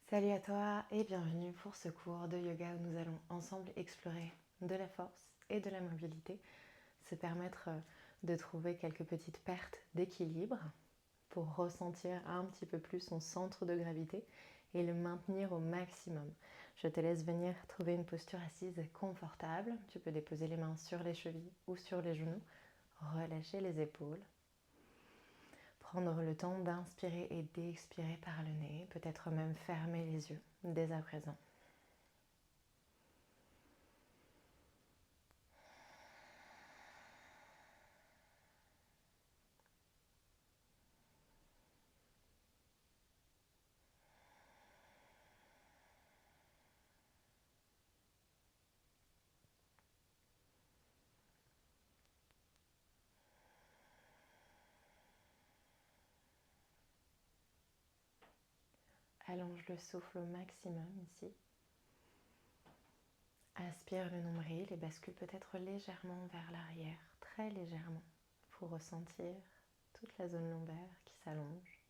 Salut à toi et bienvenue pour ce cours de yoga où nous allons ensemble explorer de la force et de la mobilité, se permettre de trouver quelques petites pertes d'équilibre pour ressentir un petit peu plus son centre de gravité et le maintenir au maximum. Je te laisse venir trouver une posture assise confortable. Tu peux déposer les mains sur les chevilles ou sur les genoux, relâcher les épaules. Prendre le temps d'inspirer et d'expirer par le nez, peut-être même fermer les yeux dès à présent. Allonge le souffle au maximum ici. Aspire le nombril et bascule peut-être légèrement vers l'arrière, très légèrement, pour ressentir toute la zone lombaire qui s'allonge.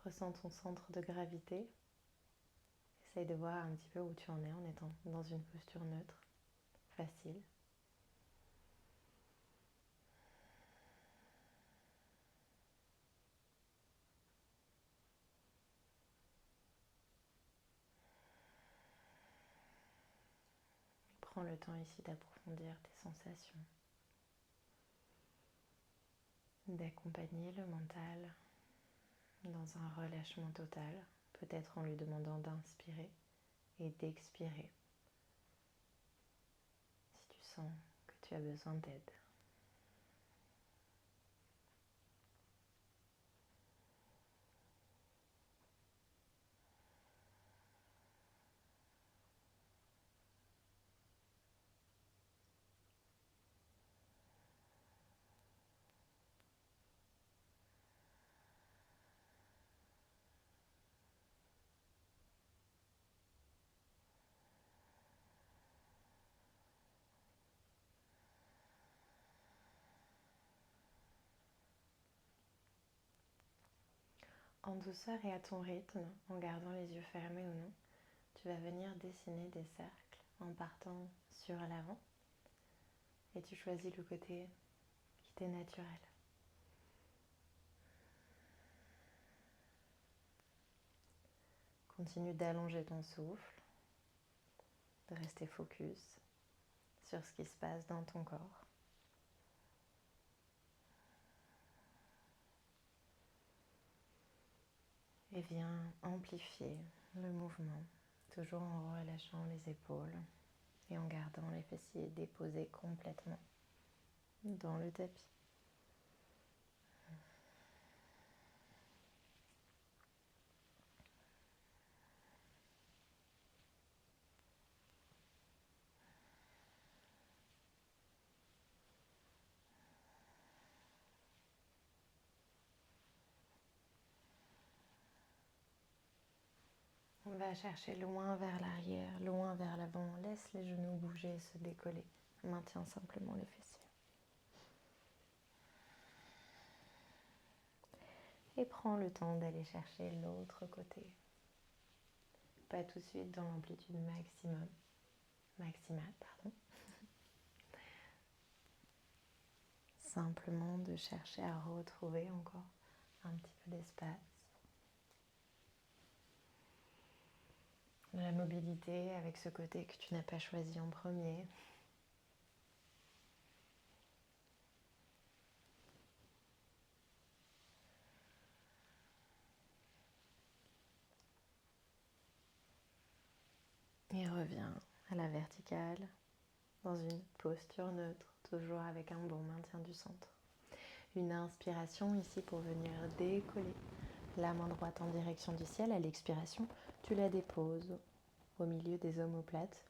Ressens ton centre de gravité. Essaye de voir un petit peu où tu en es en étant dans une posture neutre, facile. Prends le temps ici d'approfondir tes sensations, d'accompagner le mental dans un relâchement total, peut-être en lui demandant d'inspirer et d'expirer si tu sens que tu as besoin d'aide. En douceur et à ton rythme, en gardant les yeux fermés ou non, tu vas venir dessiner des cercles en partant sur l'avant et tu choisis le côté qui t'est naturel. Continue d'allonger ton souffle, de rester focus sur ce qui se passe dans ton corps. Et viens amplifier le mouvement, toujours en relâchant les épaules et en gardant les fessiers déposés complètement dans le tapis. On va chercher loin vers l'arrière, loin vers l'avant. Laisse les genoux bouger, se décoller. Maintiens simplement les fessiers. Et prends le temps d'aller chercher l'autre côté. Pas tout de suite dans l'amplitude maximale. Simplement de chercher à retrouver encore un petit peu d'espace. De la mobilité avec ce côté que tu n'as pas choisi en premier. Et reviens à la verticale, dans une posture neutre, toujours avec un bon maintien du centre. Une inspiration ici pour venir décoller la main droite en direction du ciel. À l'expiration, tu la déposes au milieu des omoplates.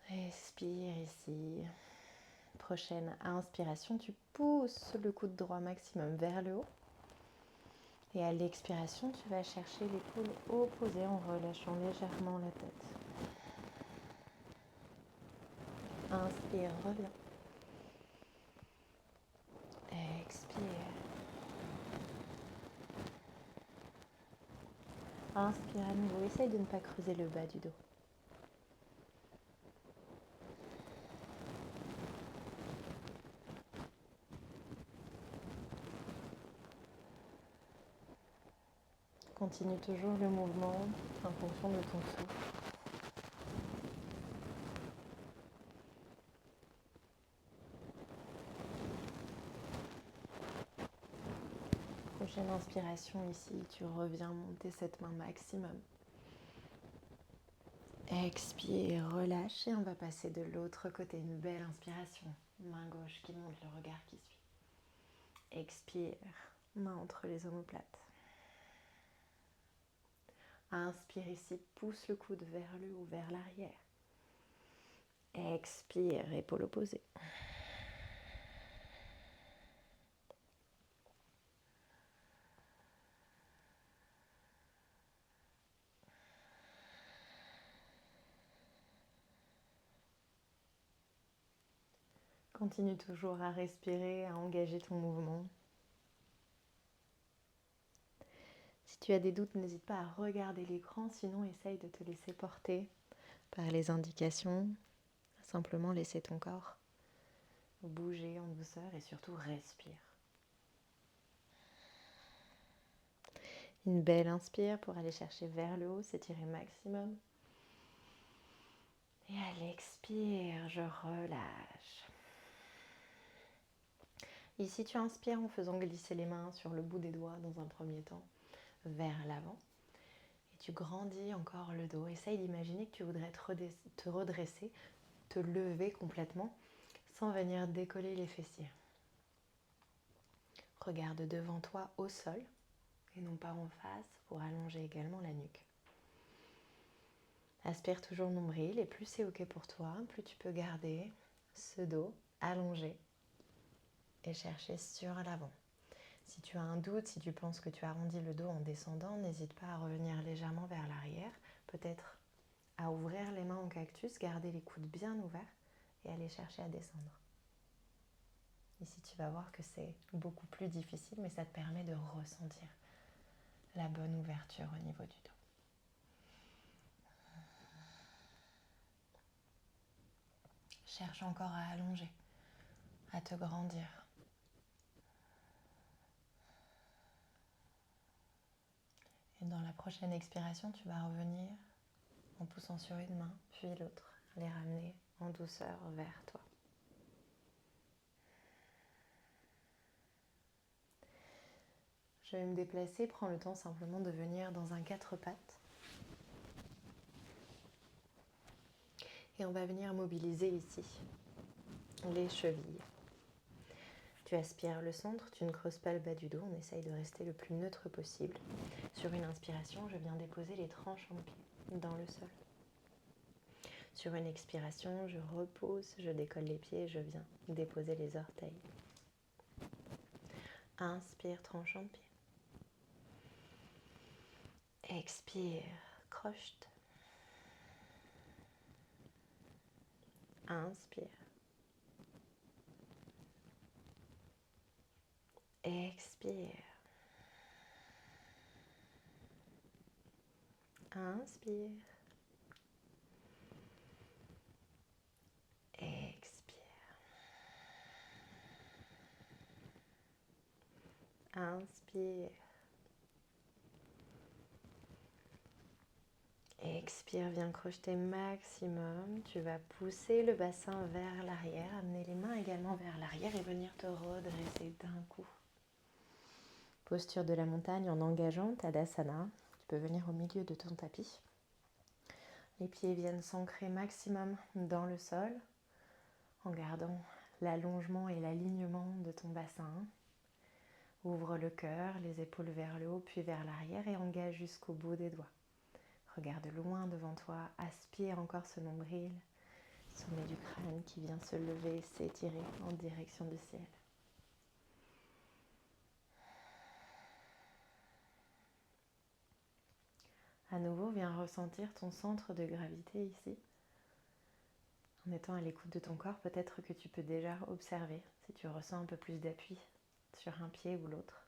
Respire ici. Prochaine inspiration, tu pousses le coude droit maximum vers le haut. Et à l'expiration, tu vas chercher l'épaule opposée en relâchant légèrement la tête. Inspire, reviens. Expire. Inspire à nouveau. Essaye de ne pas creuser le bas du dos. Continue toujours le mouvement en fonction de ton souffle. Prochaine inspiration ici, tu reviens monter cette main maximum. Expire, relâche et on va passer de l'autre côté. Une belle inspiration. Main gauche qui monte, le regard qui suit. Expire, main entre les omoplates. Inspire ici, pousse le coude vers le haut, vers l'arrière. Expire, épaule opposée. Continue toujours à respirer, à engager ton mouvement. Si tu as des doutes, n'hésite pas à regarder l'écran, sinon essaye de te laisser porter par les indications. Simplement laisser ton corps bouger en douceur et surtout respire. Une belle inspire pour aller chercher vers le haut, s'étirer maximum. Et à l'expire, je relâche. Ici, tu inspires en faisant glisser les mains sur le bout des doigts dans un premier temps, vers l'avant. Et tu grandis encore le dos. Essaye d'imaginer que tu voudrais te redresser, te lever complètement, sans venir décoller les fessiers. Regarde devant toi au sol, et non pas en face, pour allonger également la nuque. Aspire toujours le nombril, et plus c'est ok pour toi, plus tu peux garder ce dos allongé et chercher sur l'avant. Si tu as un doute, si tu penses que tu arrondis le dos en descendant, n'hésite pas à revenir légèrement vers l'arrière, peut-être à ouvrir les mains en cactus, garder les coudes bien ouverts et aller chercher à descendre. Ici, tu vas voir que c'est beaucoup plus difficile, mais ça te permet de ressentir la bonne ouverture au niveau du dos. Cherche encore à allonger, à te grandir. Et dans la prochaine expiration, tu vas revenir en poussant sur une main, puis l'autre, les ramener en douceur vers toi. Je vais me déplacer, prends le temps simplement de venir dans un 4 pattes. Et on va venir mobiliser ici les chevilles. Tu aspires le centre, tu ne creuses pas le bas du dos, on essaye de rester le plus neutre possible. Sur une inspiration, je viens déposer les tranchants de pied dans le sol. Sur une expiration, je repose, je décolle les pieds et je viens déposer les orteils. Inspire, tranchant de pied. Expire, crochete. Inspire. Expire. Inspire. Expire. Inspire. Expire, viens crocheter maximum. Tu vas pousser le bassin vers l'arrière, amener les mains également vers l'arrière et venir te redresser d'un coup. Posture de la montagne en engageant Tadasana. Tu peux venir au milieu de ton tapis. Les pieds viennent s'ancrer maximum dans le sol en gardant l'allongement et l'alignement de ton bassin. Ouvre le cœur, les épaules vers le haut puis vers l'arrière et engage jusqu'au bout des doigts. Regarde loin devant toi, aspire encore ce nombril, sommet du crâne qui vient se lever, s'étirer en direction du ciel. À nouveau, viens ressentir ton centre de gravité ici. En étant à l'écoute de ton corps, peut-être que tu peux déjà observer si tu ressens un peu plus d'appui sur un pied ou l'autre.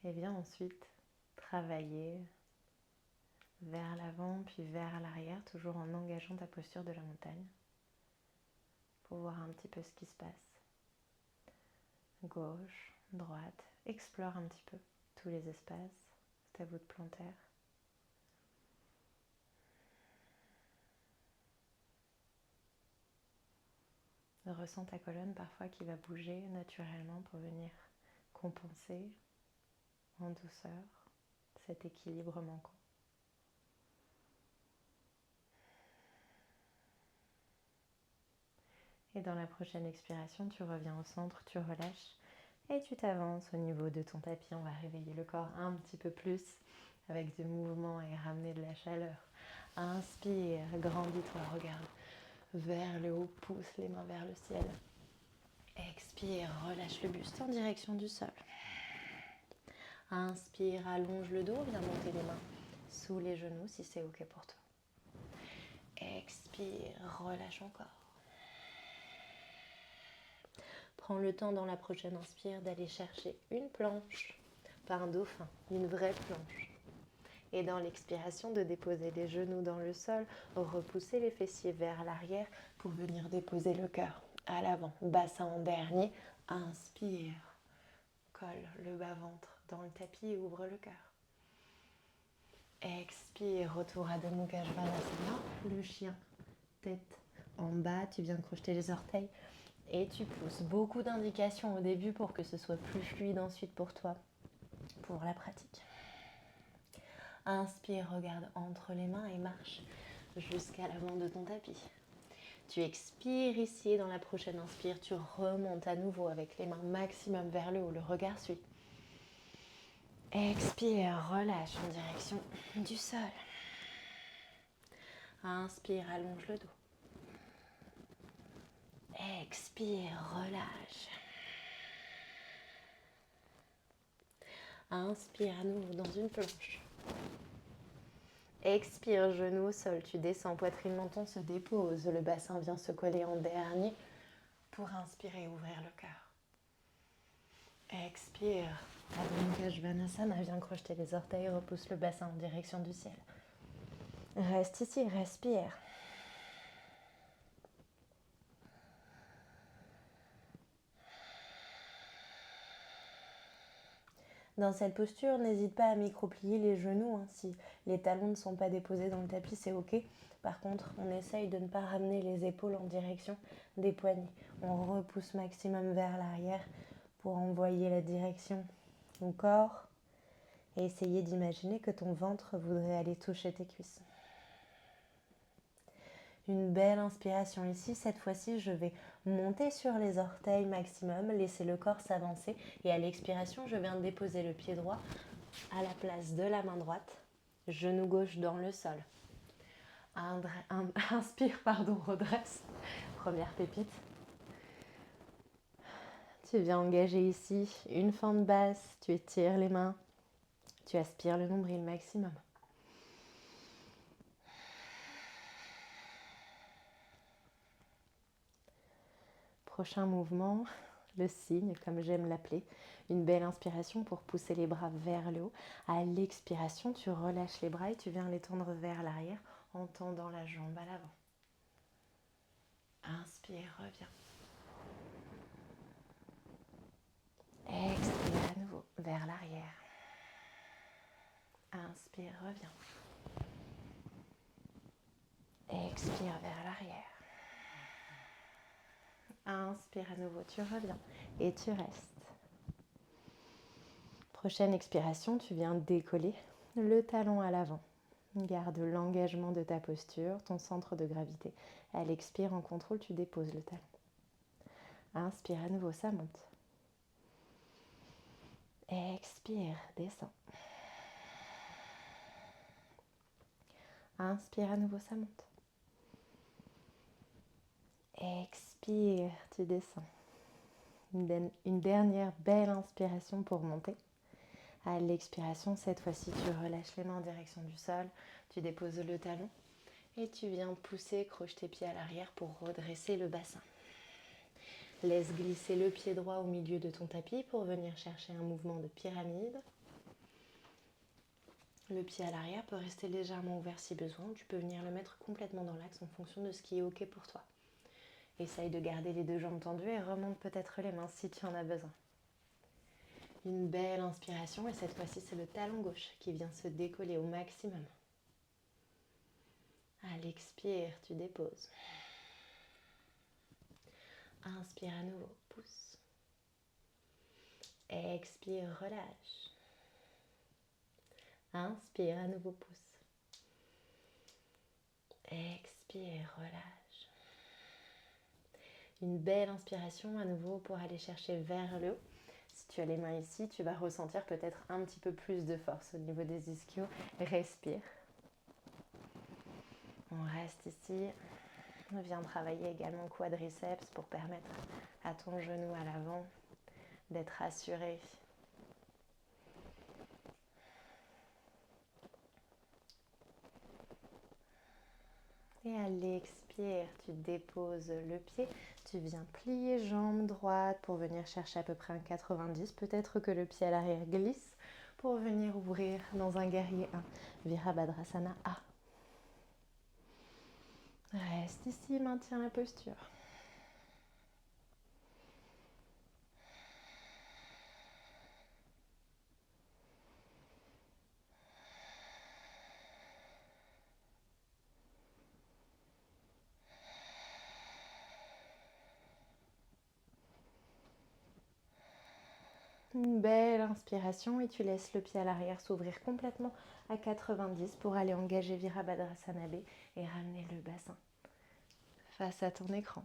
Et viens ensuite travailler vers l'avant puis vers l'arrière, toujours en engageant ta posture de la montagne pour voir un petit peu ce qui se passe. Gauche, droite, explore un petit peu tous les espaces, c'est à vous de planter. Ressens ta colonne parfois qui va bouger naturellement pour venir compenser en douceur cet équilibre manquant. Et dans la prochaine expiration, tu reviens au centre, tu relâches et tu t'avances au niveau de ton tapis. On va réveiller le corps un petit peu plus avec des mouvements et ramener de la chaleur. Inspire, grandis-toi, regarde vers le haut, pousse les mains vers le ciel. Expire, relâche le buste en direction du sol. Inspire, allonge le dos, viens monter les mains sous les genoux si c'est ok pour toi. Expire, relâche encore. Prends le temps dans la prochaine inspire d'aller chercher une planche, pas un dauphin, une vraie planche. Et dans l'expiration, de déposer les genoux dans le sol, repousser les fessiers vers l'arrière pour venir déposer le cœur à l'avant. Bassin en dernier, inspire. Colle le bas-ventre dans le tapis et ouvre le cœur. Expire, retour à Adho Mukha Svanasana, le chien, tête en bas, tu viens crocheter les orteils et tu pousses. Beaucoup d'indications au début pour que ce soit plus fluide ensuite pour toi, pour la pratique. Inspire, regarde entre les mains et marche jusqu'à l'avant de ton tapis. Tu expires ici et dans la prochaine inspire, tu remontes à nouveau avec les mains maximum vers le haut, le regard suit. Expire, relâche en direction du sol. Inspire, allonge le dos. Expire, relâche. Inspire à nouveau dans une planche. Expire, genou au sol, tu descends, poitrine, menton se dépose, le bassin vient se coller en dernier pour inspirer, ouvrir le cœur. Expire, Adho Mukha Svanasana, viens crocheter les orteils, repousse le bassin en direction du ciel. Reste ici, respire. Dans cette posture, n'hésite pas à micro-plier les genoux. Si les talons ne sont pas déposés dans le tapis, c'est ok. Par contre, on essaye de ne pas ramener les épaules en direction des poignets. On repousse maximum vers l'arrière pour envoyer la direction au corps et essayer d'imaginer que ton ventre voudrait aller toucher tes cuisses. Une belle inspiration ici. Cette fois-ci, je vais monter sur les orteils maximum, laisser le corps s'avancer. Et à l'expiration, je viens de déposer le pied droit à la place de la main droite. Genou gauche dans le sol. Inspire, redresse. Première pépite. Tu viens engager ici une fente basse. Tu étires les mains. Tu aspires le nombril maximum. Prochain mouvement, le cygne, comme j'aime l'appeler. Une belle inspiration pour pousser les bras vers le haut. À l'expiration, tu relâches les bras et tu viens les tendre vers l'arrière en tendant la jambe à l'avant. Inspire, reviens. Expire à nouveau vers l'arrière. Inspire, reviens. Expire vers l'arrière. Inspire à nouveau, tu reviens et tu restes. Prochaine expiration, tu viens décoller le talon à l'avant. Garde l'engagement de ta posture, ton centre de gravité. À l'expire, en contrôle, tu déposes le talon. Inspire à nouveau, ça monte. Expire, descend. Inspire à nouveau, ça monte. Expire, tu descends. Une dernière belle inspiration pour monter. À l'expiration, cette fois-ci, tu relâches les mains en direction du sol. Tu déposes le talon Et tu viens pousser, croche tes pieds à l'arrière pour redresser le bassin. Laisse glisser le pied droit au milieu de ton tapis pour venir chercher un mouvement de pyramide. Le pied à l'arrière peut rester légèrement ouvert si besoin. Tu peux venir le mettre complètement dans l'axe en fonction de ce qui est OK pour toi. Essaye de garder les deux jambes tendues et remonte peut-être les mains si tu en as besoin. Une belle inspiration et cette fois-ci c'est le talon gauche qui vient se décoller au maximum. À l'expire, tu déposes. Inspire à nouveau, pousse. Expire, relâche. Inspire, à nouveau, pousse. Expire, relâche. Une belle inspiration à nouveau pour aller chercher vers le haut. Si tu as les mains ici, tu vas ressentir peut-être un petit peu plus de force au niveau des ischios. Respire. On reste ici. On vient travailler également quadriceps pour permettre à ton genou à l'avant d'être assuré. Et à l'expire, tu déposes le pied. Tu viens plier jambe droite pour venir chercher à peu près un 90. Peut-être que le pied à l'arrière glisse pour venir ouvrir dans un guerrier 1. Virabhadrasana A. Reste ici, maintiens la posture. Une belle inspiration et tu laisses le pied à l'arrière s'ouvrir complètement à 90 pour aller engager Virabhadrasana B et ramener le bassin face à ton écran.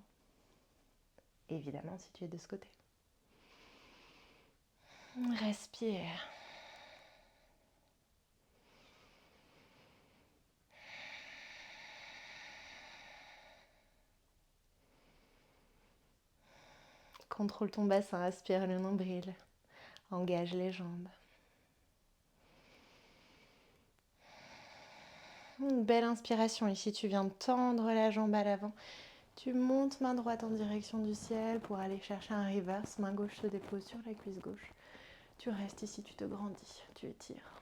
Évidemment si tu es de ce côté. Respire. Contrôle ton bassin, aspire le nombril. Engage les jambes. Une belle inspiration. Ici, tu viens tendre la jambe à l'avant. Tu montes main droite en direction du ciel pour aller chercher un reverse. Main gauche se dépose sur la cuisse gauche. Tu restes ici, tu te grandis, tu étires.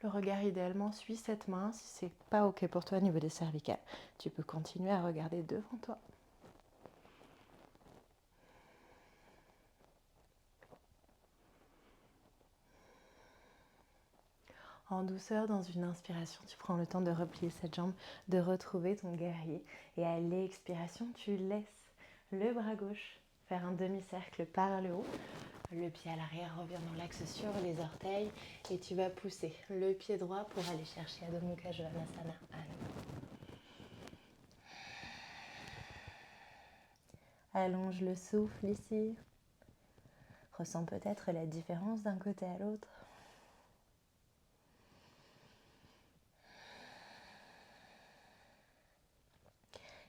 Le regard idéalement suit cette main. Si c'est pas OK pour toi au niveau des cervicales, tu peux continuer à regarder devant toi. En douceur, dans une inspiration, tu prends le temps de replier cette jambe, de retrouver ton guerrier. Et à l'expiration, tu laisses le bras gauche faire un demi-cercle par le haut. Le pied à l'arrière revient dans l'axe sur les orteils. Et tu vas pousser le pied droit pour aller chercher Adho Mukha Svanasana à nouveau. Allonge le souffle ici. Ressens peut-être la différence d'un côté à l'autre.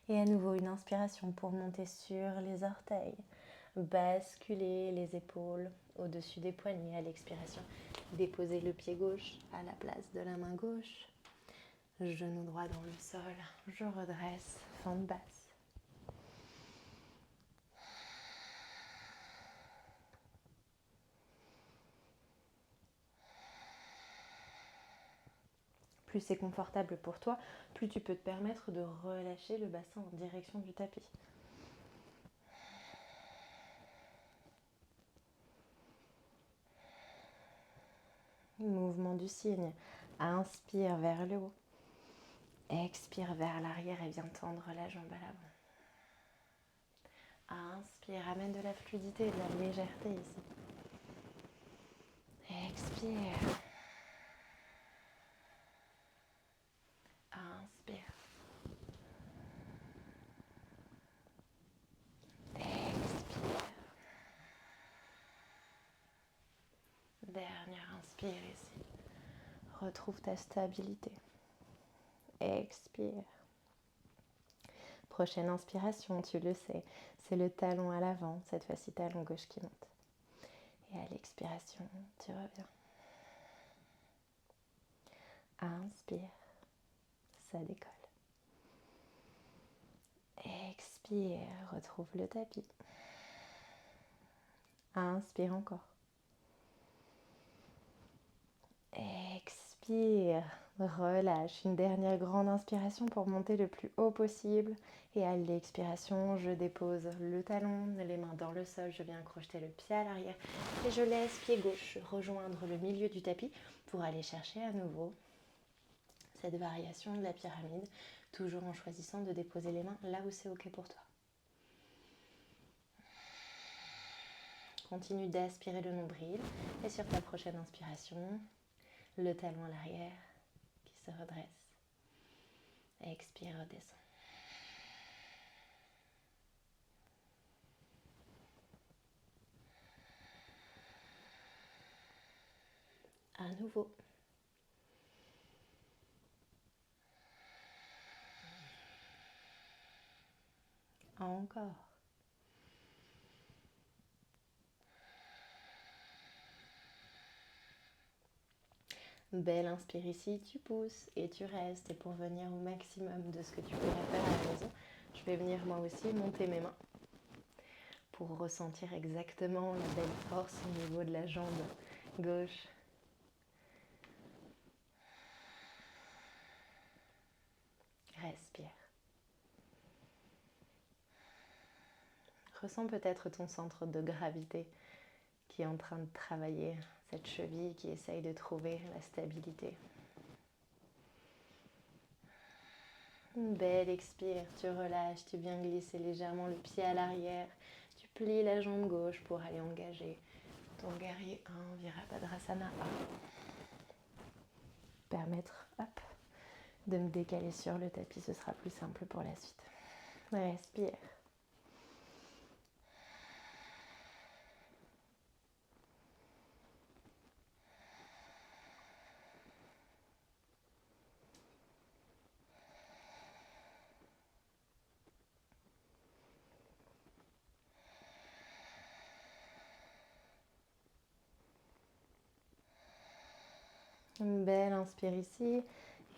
Et à nouveau une inspiration pour monter sur les orteils. Basculer les épaules au-dessus des poignets à l'expiration. Déposer le pied gauche à la place de la main gauche. Genou droit dans le sol. Je redresse, fente basse. Plus c'est confortable pour toi, plus tu peux te permettre de relâcher le bassin en direction du tapis. Mouvement du cygne. Inspire vers le haut. Expire vers l'arrière et viens tendre la jambe à l'avant. Inspire, amène de la fluidité et de la légèreté ici. Expire. Inspire. Expire. Dernière inspire ici. Retrouve ta stabilité. Expire. Prochaine inspiration, tu le sais, c'est le talon à l'avant, cette fois-ci talon gauche qui monte. Et à l'expiration, tu reviens. Inspire, ça décolle. Expire, retrouve le tapis. Inspire encore. Expire, relâche. Une dernière grande inspiration pour monter le plus haut possible. Et à l'expiration, je dépose le talon, les mains dans le sol. Je viens crocheter le pied à l'arrière. Et je laisse pied gauche rejoindre le milieu du tapis pour aller chercher à nouveau cette variation de la pyramide. Toujours en choisissant de déposer les mains là où c'est OK pour toi. Continue d'aspirer le nombril. Et sur ta prochaine inspiration, le talon à l'arrière qui se redresse. Expire, redescend. À nouveau. Encore. Belle inspire ici, tu pousses et tu restes. Et pour venir au maximum de ce que tu pourrais faire à la maison, je vais venir moi aussi monter mes mains pour ressentir exactement la belle force au niveau de la jambe gauche. Respire. Ressens peut-être ton centre de gravité qui est en train de travailler, cette cheville qui essaye de trouver la stabilité. Une belle expire, tu relâches, tu viens glisser légèrement le pied à l'arrière, tu plies la jambe gauche pour aller engager ton guerrier 1, Virabhadrasana 1. Permettre de me décaler sur le tapis, ce sera plus simple pour la suite. Respire. Une belle inspire ici.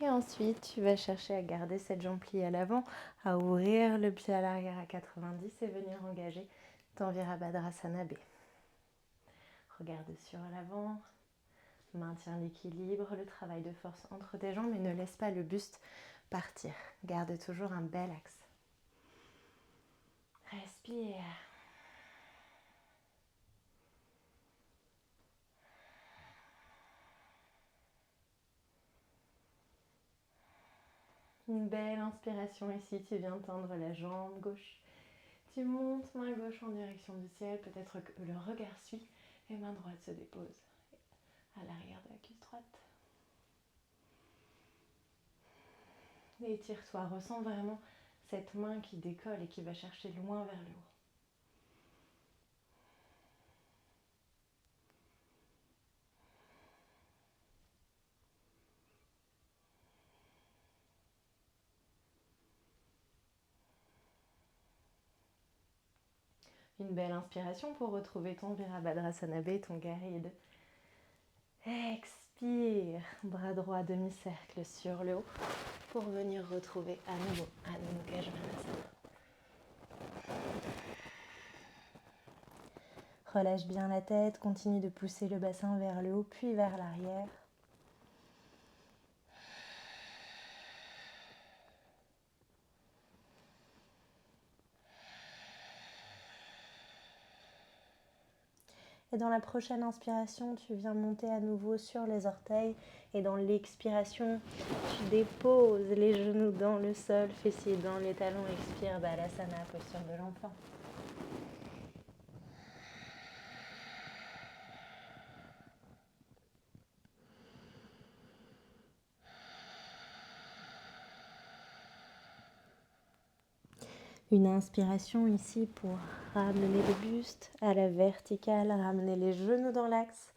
Et ensuite, tu vas chercher à garder cette jambe pliée à l'avant, à ouvrir le pied à l'arrière à 90 et venir engager ton Virabhadrasana B. Regarde sur l'avant, maintiens l'équilibre, le travail de force entre tes jambes et ne laisse pas le buste partir. Garde toujours un bel axe. Respire. Une belle inspiration ici, tu viens tendre la jambe gauche. Tu montes main gauche en direction du ciel, peut-être que le regard suit et main droite se dépose à l'arrière de la cuisse droite. Et étire-toi, ressens vraiment cette main qui décolle et qui va chercher loin vers le haut. Une belle inspiration pour retrouver ton Virabhadrasana B, ton guerrier 2. Expire, bras droit demi-cercle sur le haut pour venir retrouver à nouveau Adho Mukha Svanasana. Relâche bien la tête, continue de pousser le bassin vers le haut puis vers l'arrière. Et dans la prochaine inspiration, tu viens monter à nouveau sur les orteils. Et dans l'expiration, tu déposes les genoux dans le sol, fessiers dans les talons. Expire, Balasana, posture de l'enfant. Une inspiration ici pour ramener le buste à la verticale, ramener les genoux dans l'axe.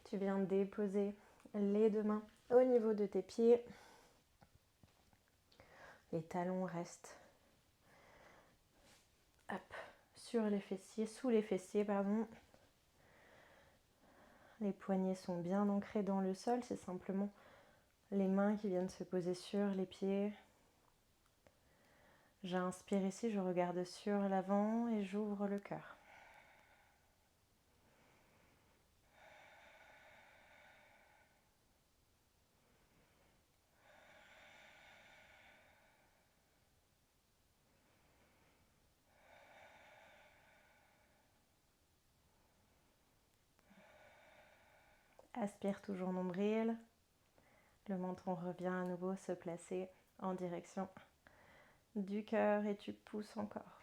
Tu viens déposer les deux mains au niveau de tes pieds. Les talons restent sur les fessiers, sous les fessiers, pardon. Les poignets sont bien ancrés dans le sol, c'est simplement les mains qui viennent se poser sur les pieds. J'inspire ici, je regarde sur l'avant et j'ouvre le cœur. Aspire toujours nombril. Le menton revient à nouveau se placer en direction du cœur et tu pousses encore.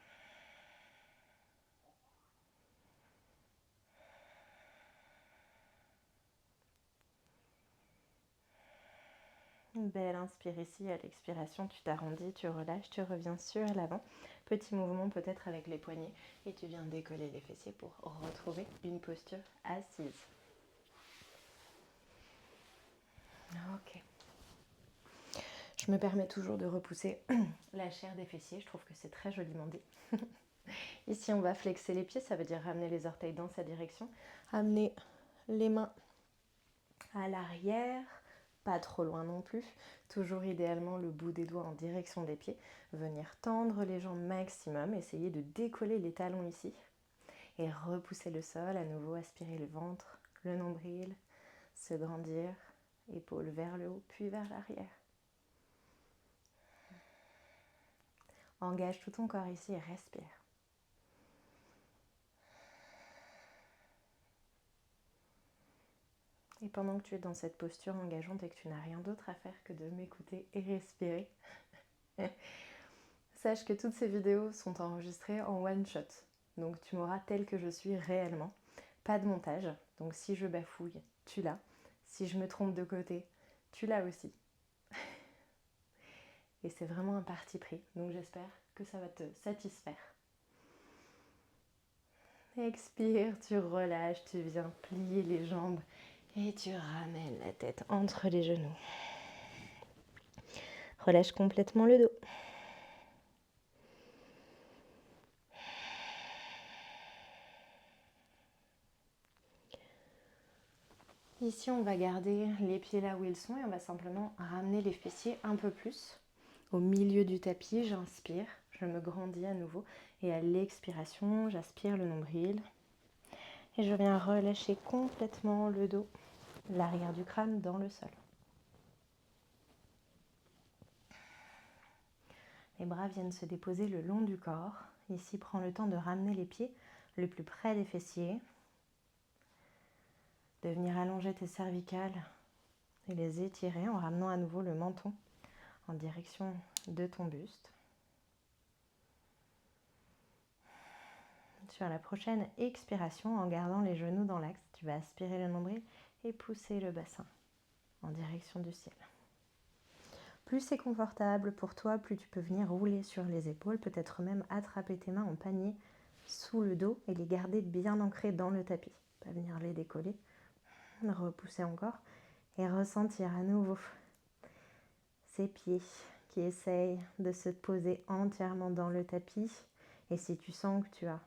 Une belle inspire ici, à l'expiration tu t'arrondis, tu relâches, tu reviens sur l'avant. Petit mouvement peut-être avec les poignets et tu viens décoller les fessiers pour retrouver une posture assise. Ok. Je me permets toujours de repousser la chair des fessiers, je trouve que c'est très joliment dit. Ici on va flexer les pieds, ça veut dire ramener les orteils dans sa direction, amener les mains à l'arrière, pas trop loin non plus, toujours idéalement le bout des doigts en direction des pieds, venir tendre les jambes maximum, essayer de décoller les talons ici et repousser le sol, à nouveau aspirer le ventre, le nombril, se grandir, épaules vers le haut puis vers l'arrière. Engage tout ton corps ici et respire. Et pendant que tu es dans cette posture engageante et que tu n'as rien d'autre à faire que de m'écouter et respirer, sache que toutes ces vidéos sont enregistrées en one shot. Donc tu m'auras telle que je suis réellement. Pas de montage. Donc si je bafouille, tu l'as. Si je me trompe de côté, tu l'as aussi. Et c'est vraiment un parti pris. Donc j'espère que ça va te satisfaire. Expire, tu relâches, tu viens plier les jambes et tu ramènes la tête entre les genoux. Relâche complètement le dos. Ici, on va garder les pieds là où ils sont et on va simplement ramener les fessiers un peu plus au milieu du tapis. J'inspire, je me grandis à nouveau et à l'expiration, j'aspire le nombril et je viens relâcher complètement le dos, l'arrière du crâne dans le sol. Les bras viennent se déposer le long du corps. Ici, prends le temps de ramener les pieds le plus près des fessiers, de venir allonger tes cervicales et les étirer en ramenant à nouveau le menton en direction de ton buste. Sur la prochaine expiration, en gardant les genoux dans l'axe, tu vas aspirer le nombril et pousser le bassin en direction du ciel. Plus c'est confortable pour toi, plus tu peux venir rouler sur les épaules, peut-être même attraper tes mains en panier sous le dos et les garder bien ancrées dans le tapis. Pas venir les décoller, repousser encore et ressentir à nouveau ces pieds qui essayent de se poser entièrement dans le tapis. Et si tu sens que tu as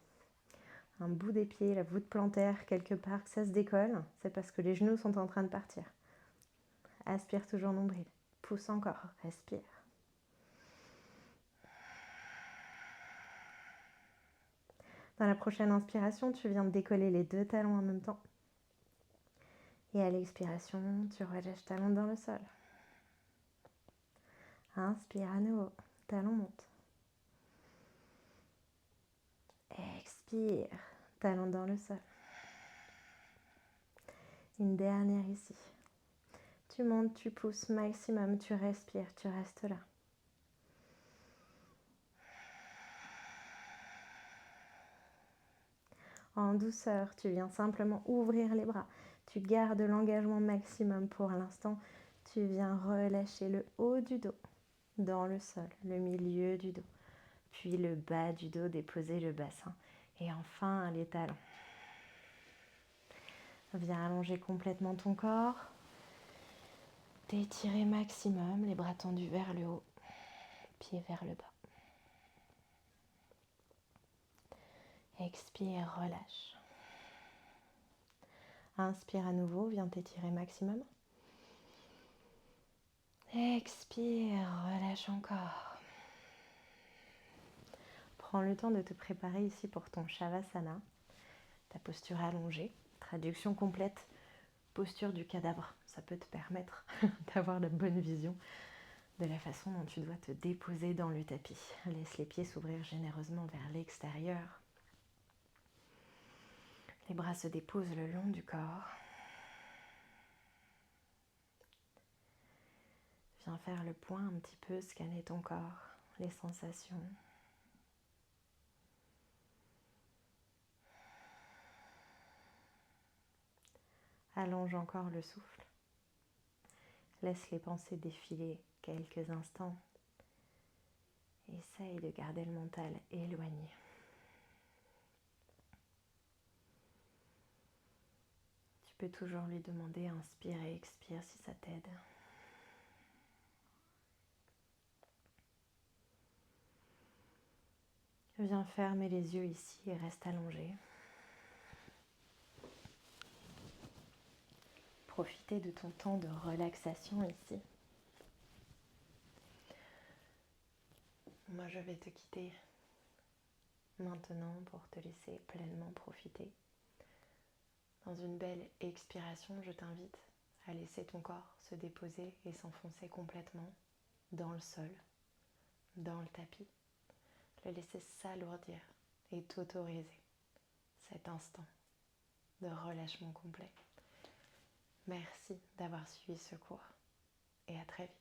un bout des pieds, la voûte plantaire quelque part, que ça se décolle, c'est parce que les genoux sont en train de partir. Aspire toujours nombril. Pousse encore, respire. Dans la prochaine inspiration, tu viens de décoller les deux talons en même temps. Et à l'expiration, tu relâches talon dans le sol. Inspire à nouveau, talon monte. Expire, talon dans le sol. Une dernière ici. Tu montes, tu pousses maximum, tu respires, tu restes là. En douceur, tu viens simplement ouvrir les bras. Tu gardes l'engagement maximum pour l'instant. Tu viens relâcher le haut du dos dans le sol, le milieu du dos. Puis le bas du dos, déposer le bassin. Et enfin, les talons. Viens allonger complètement ton corps. T'étirer maximum, les bras tendus vers le haut, pieds vers le bas. Expire, relâche. Inspire à nouveau, viens t'étirer maximum. Expire, relâche encore. Prends le temps de te préparer ici pour ton Shavasana, ta posture allongée. Traduction complète, posture du cadavre. Ça peut te permettre d'avoir la bonne vision de la façon dont tu dois te déposer dans le tapis. Laisse les pieds s'ouvrir généreusement vers l'extérieur. Les bras se déposent le long du corps. Viens faire le point un petit peu, scanner ton corps, les sensations. Allonge encore le souffle. Laisse les pensées défiler quelques instants. Essaye de garder le mental éloigné. Tu peux toujours lui demander inspire et expire si ça t'aide. Viens fermer les yeux ici et reste allongé. Profitez de ton temps de relaxation ici. Moi, je vais te quitter maintenant pour te laisser pleinement profiter. Dans une belle expiration, je t'invite à laisser ton corps se déposer et s'enfoncer complètement dans le sol, dans le tapis. Le laisser s'alourdir et t'autoriser cet instant de relâchement complet. Merci d'avoir suivi ce cours et à très vite.